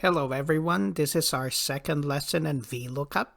Hello everyone, this is our second lesson in VLOOKUP.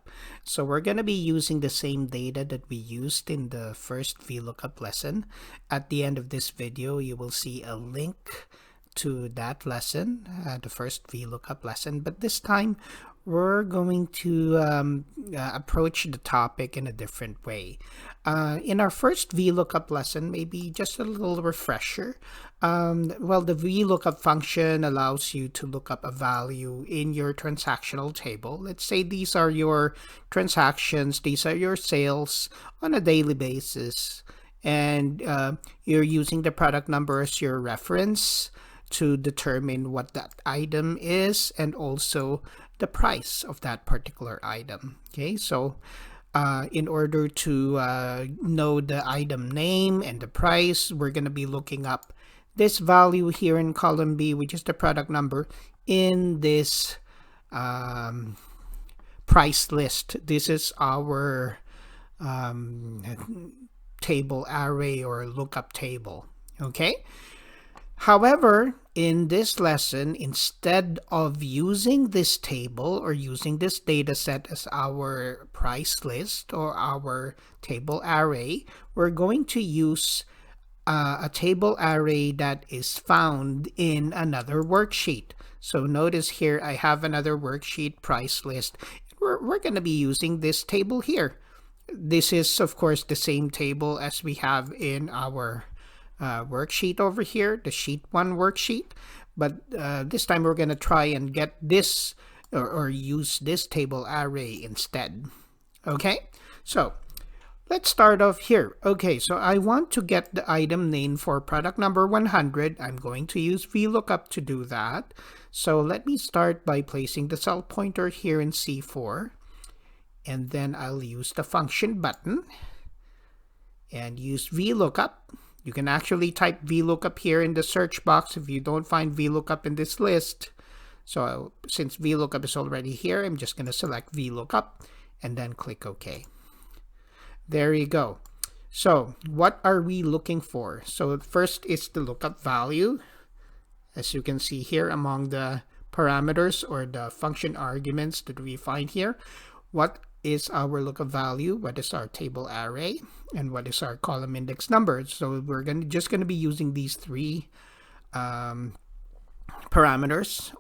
So we're going to be using the same data that we used in the first VLOOKUP lesson. At the end of this video, you will see a link to that lesson, the first VLOOKUP lesson. But this time, we're going to approach the topic in a different way. In our first VLOOKUP lesson, maybe just a little refresher. The VLOOKUP function allows you to look up a value in your transactional table. Let's say these are your transactions, these are your sales on a daily basis, and you're using the product number as your reference to determine what that item is and also the price of that particular item. Okay, so in order to know the item name and the price, we're going to be looking up this value here in column B, which is the product number, in this price list. This is our table array or lookup table. Okay. However, in this lesson, instead of using this table or using this data set as our price list or our table array, we're going to use a table array that is found in another worksheet. So notice here I have another worksheet, price list. We're going to be using this table here. This is, of course, the same table as we have in our worksheet over here, the sheet 1 worksheet. But this time we're going to try and get this or use this table array instead. Okay, so let's start off here. Okay, so I want to get the item name for product number 100. I'm going to use VLOOKUP to do that. So let me start by placing the cell pointer here in C4. And then I'll use the function button and use VLOOKUP. You can actually type VLOOKUP here in the search box if you don't find VLOOKUP in this list. So since VLOOKUP is already here, I'm just going to select VLOOKUP and then click OK. There you go. So what are we looking for? So first is the lookup value. As you can see here among the parameters or the function arguments that we find here, what is our lookup value, what is our table array, and what is our column index number. So we're just going to be using these three parameters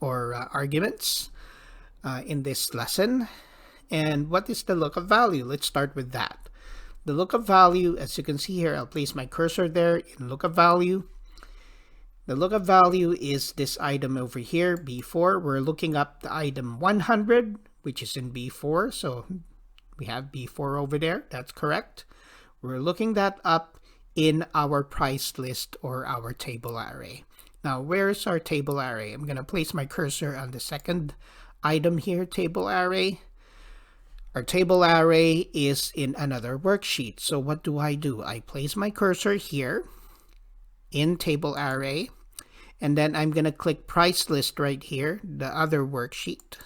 or arguments in this lesson. And what is the lookup value? Let's start with that. The lookup value, as you can see here, I'll place my cursor there in lookup value. The lookup value is this item over here, B4. We're looking up the item 100, which is in B4. So we have B4 over there. That's correct. We're looking that up in our price list or our table array. Now, where's our table array? I'm going to place my cursor on the second item here, table array. Our table array is in another worksheet. So what do? I place my cursor here in table array, and then I'm going to click price list right here, the other worksheet.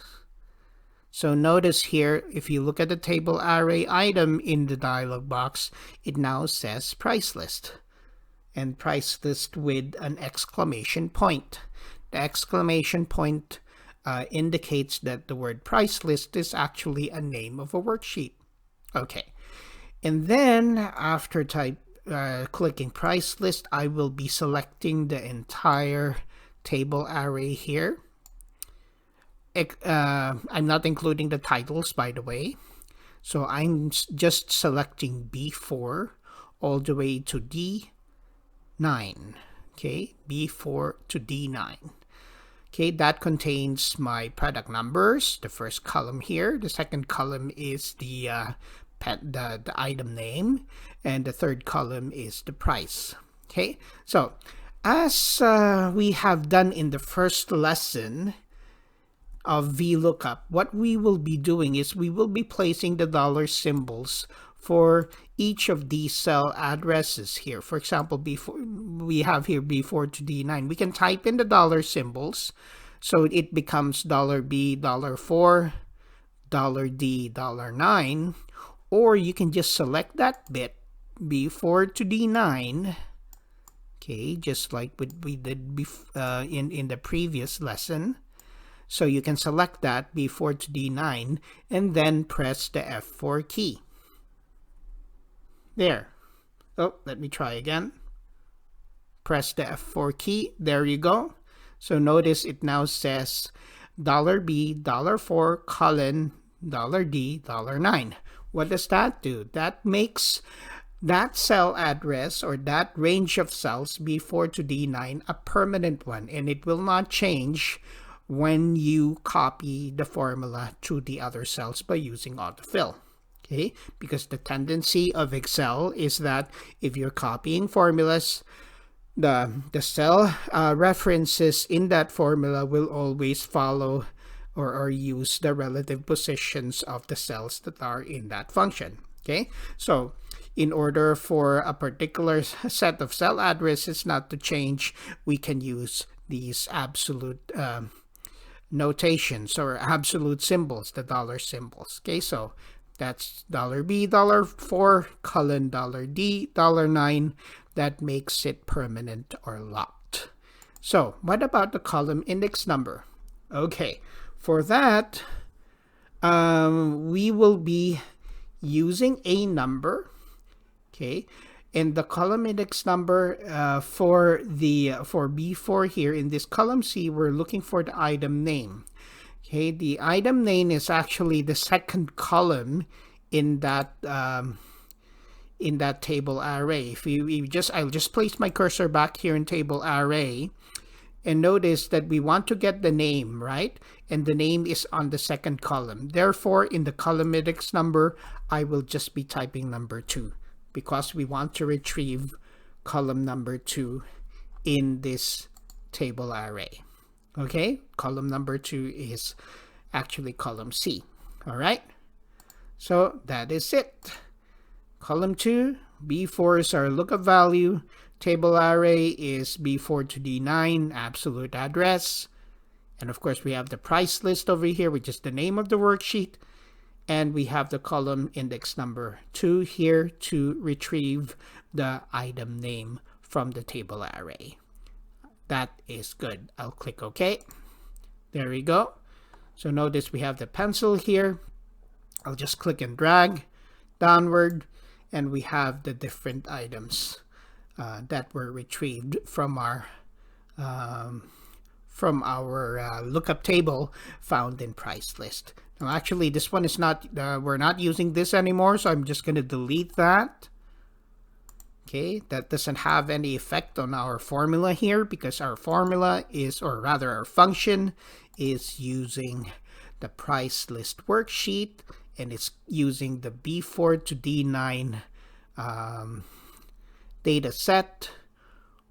So notice here, if you look at the table array item in the dialog box, it now says price list, and price list with an exclamation point. The exclamation point indicates that the word price list is actually a name of a worksheet. Okay, and then after clicking price list, I will be selecting the entire table array here. I'm not including the titles, by the way. So I'm just selecting B4 all the way to D9. Okay, B4 to D9. Okay, that contains my product numbers, the first column here. The second column is the item name, and the third column is the price. Okay, so as we have done in the first lesson of VLOOKUP, what we will be doing is we will be placing the dollar symbols for each of these cell addresses here. For example, we have here B4 to D9. We can type in the dollar symbols, so it becomes $B, $4, $D, $9, or you can just select that bit, B4 to D9, okay, just like what we did in the previous lesson. So you can select that B4 to D9 and then press the F4 key. There. Oh, let me try again. Press the F4 key. There you go. So notice it now says $B, $4, colon, $D, $9. What does that do? That makes that cell address or that range of cells B4 to D9 a permanent one, and it will not change when you copy the formula to the other cells by using autofill. Okay, because the tendency of Excel is that if you're copying formulas, the cell references in that formula will always follow or use the relative positions of the cells that are in that function. Okay, so in order for a particular set of cell addresses not to change, we can use these absolute notations or absolute symbols, the dollar symbols. Okay, so that's $B, $4, colon, $D, $9. That makes it permanent or locked. So what about the column index number? Okay, for that, we will be using a number. Okay, and the column index number for B4 here in this column C, we're looking for the item name. Okay, the item name is actually the second column in that table array. If I'll just place my cursor back here in table array, and notice that we want to get the name, right? And the name is on the second column. Therefore, in the column index number, I will just be typing number 2 because we want to retrieve column number 2 in this table array. Okay, column number 2 is actually column C. All right, so that is it. Column 2, B4 is our lookup value. Table array is B4 to D9, absolute address. And of course, we have the price list over here, which is the name of the worksheet. And we have the column index number 2 here to retrieve the item name from the table array. That is good. I'll click OK. There we go. So notice we have the pencil here. I'll just click and drag downward, and we have the different items that were retrieved from our lookup table found in price list. Now actually this one is not, we're not using this anymore, so I'm just going to delete that. Okay, that doesn't have any effect on our formula here because our formula is, or rather our function is using the price list worksheet, and it's using the B4 to D9 data set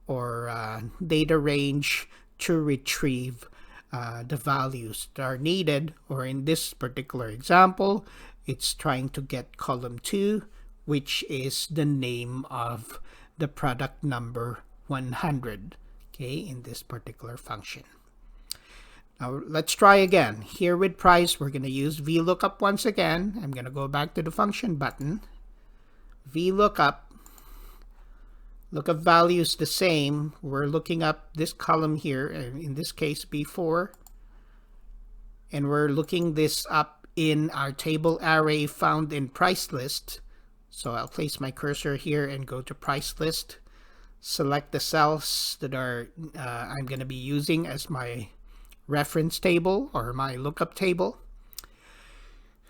or data range to retrieve the values that are needed, or in this particular example, it's trying to get column 2, which is the name of the product number 100, okay, in this particular function. Now let's try again. Here with price, we're going to use VLOOKUP once again. I'm going to go back to the function button. VLOOKUP. Lookup value is the same. We're looking up this column here, in this case B4. And we're looking this up in our table array found in price list. So I'll place my cursor here and go to price list. Select the cells that are I'm going to be using as my reference table or my lookup table.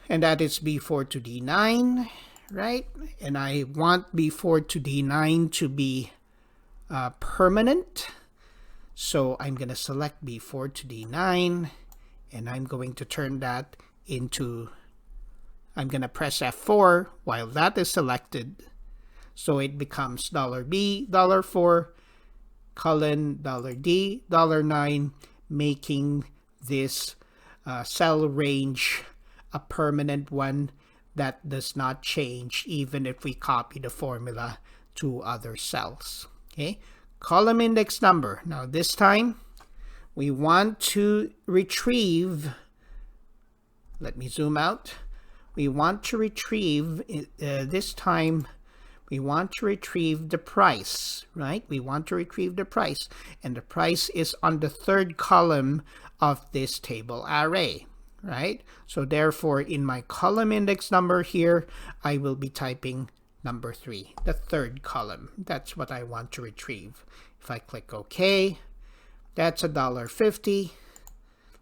And that is B4 to D9, right? And I want B4 to D9 to be permanent. So I'm going to select B4 to D9, and I'm going to turn that into, I'm going to press F4 while that is selected. So it becomes $B, $4, colon, $D, $9, making this cell range a permanent one that does not change even if we copy the formula to other cells. Okay, column index number. Now this time we want to retrieve, let me zoom out. We want to retrieve, this time we want to retrieve the price, right? We want to retrieve the price, and the price is on the third column of this table array, right? So therefore, in my column index number here, I will be typing number 3, the third column. That's what I want to retrieve. If I click OK, that's $1.50.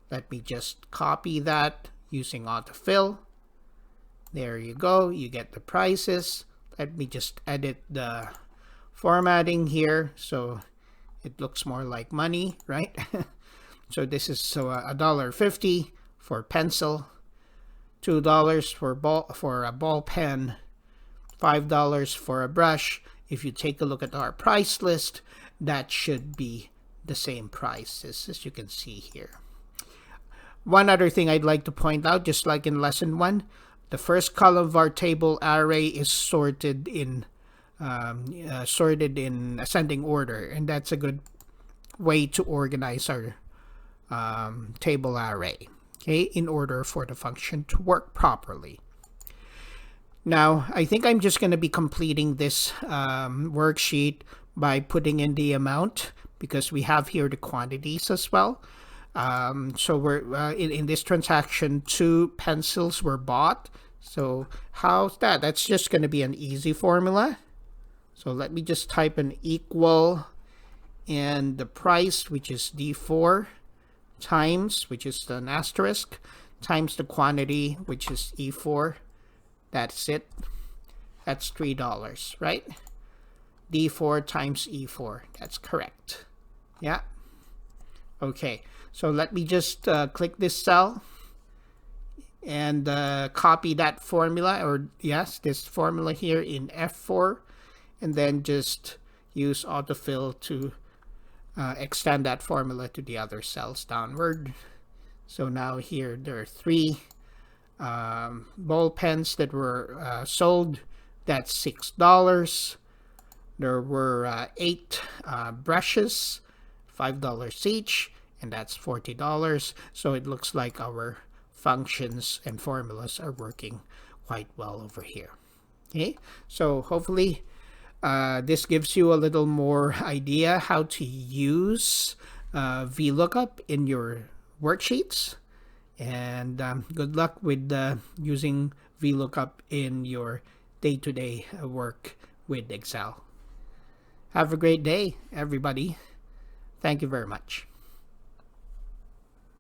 Let me just copy that using autofill. There you go. You get the prices. Let me just edit the formatting here so it looks more like money, right? So this is $1.50 for pencil, $2 for a ball pen, $5 for a brush. If you take a look at our price list, that should be the same prices as you can see here. One other thing I'd like to point out, just like in lesson 1, the first column of our table array is sorted in ascending order, and that's a good way to organize our table array, okay, in order for the function to work properly. Now, I think I'm just going to be completing this worksheet by putting in the amount, because we have here the quantities as well. So we're in this transaction, 2 pencils were bought. So how's that? That's just going to be an easy formula. So let me just type an equal and the price, which is D4, times, which is an asterisk, times the quantity, which is E4. That's it. That's $3, right? D4 times E4. That's correct. Yeah. Okay. So let me just click this cell and copy that formula, or yes, this formula here in F4, and then just use autofill to extend that formula to the other cells downward. So now here there are 3 ball pens that were sold. That's $6. There were 8 brushes, $5 each, and that's $40. So it looks like our functions and formulas are working quite well over here. Okay, so hopefully this gives you a little more idea how to use VLOOKUP in your worksheets, and good luck with using VLOOKUP in your day-to-day work with Excel. Have a great day, everybody. Thank you very much.